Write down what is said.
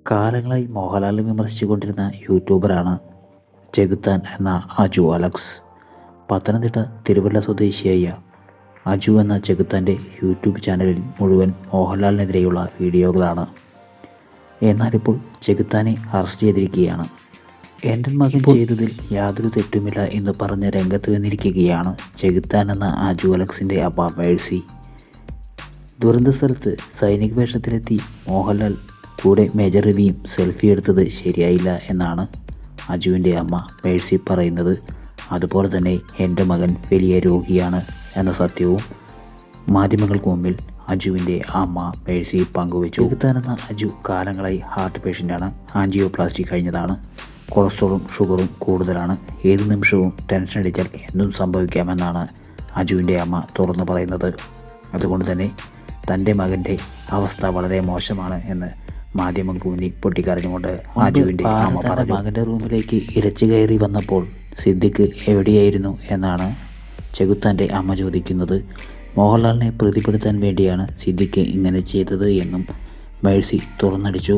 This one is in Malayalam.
കാലങ്ങളായി മോഹൻലാലിനെ വിമർശിച്ചുകൊണ്ടിരുന്ന യൂട്യൂബറാണ് ചെകുത്താൻ എന്ന അജു അലക്സ്. പത്തനംതിട്ട തിരുവല്ല സ്വദേശിയായ അജു എന്ന ചെകുത്താൻ്റെ യൂട്യൂബ് ചാനലിൽ മുഴുവൻ മോഹൻലാലിനെതിരെയുള്ള വീഡിയോകളാണ്. എന്നാലിപ്പോൾ ചെകുത്താനെ അറസ്റ്റ് ചെയ്തിരിക്കുകയാണ്. എൻ്റെ മകൻ ചെയ്തതിൽ യാതൊരു തെറ്റുമില്ല എന്ന് പറഞ്ഞ് രംഗത്ത് വന്നിരിക്കുകയാണ് ചെകുത്താൻ എന്ന അജു അലക്സിൻ്റെ അമ്മ മേഴ്സി. ദുരന്ത സ്ഥലത്ത് സൈനിക വേഷത്തിലെത്തി മോഹൻലാൽ കൂടെ മേജർ രവിയും സെൽഫി എടുത്തത് ശരിയായില്ല എന്നാണ് അജുവിൻ്റെ അമ്മ മേഴ്സി പറയുന്നത്. അതുപോലെ തന്നെ എൻ്റെ മകൻ വലിയ രോഗിയാണ് എന്ന സത്യവും മാധ്യമങ്ങൾക്ക് മുമ്പിൽ അജുവിൻ്റെ അമ്മ മേഴ്സി പങ്കുവച്ചു. ചെകുത്താൻ എന്ന അജു കാലങ്ങളായി ഹാർട്ട് പേഷ്യൻ്റാണ്. ആൻജിയോപ്ലാസ്റ്റി കഴിഞ്ഞതാണ്. കൊളസ്ട്രോളും ഷുഗറും കൂടുതലാണ്. ഏത് നിമിഷവും ടെൻഷൻ അടിച്ചാൽ എന്തും സംഭവിക്കാമെന്നാണ് അജുവിൻ്റെ അമ്മ തുറന്നു പറയുന്നത്. അതുകൊണ്ട് തന്നെ തൻ്റെ മകൻ്റെ അവസ്ഥ വളരെ മോശമാണ് എന്ന് മാധ്യമങ്ങൾക്ക് മുന്നിൽ പൊട്ടിക്കരഞ്ഞുകൊണ്ട് അജുവിൻ്റെ അമ്മ പറഞ്ഞു. മകൻ്റെ റൂമിലേക്ക് ഇരച്ചു കയറി വന്നപ്പോൾ സിദ്ദിഖ് എവിടെയായിരുന്നു എന്നാണ് ചെകുത്താൻ്റെ അമ്മ ചോദിക്കുന്നത്. മോഹൻലാലിനെ പ്രതിപ്പെടുത്താൻ വേണ്ടിയാണ് സിദ്ദിഖ് ഇങ്ങനെ ചെയ്തത് എന്നും മേഴ്സി തുറന്നടിച്ചു.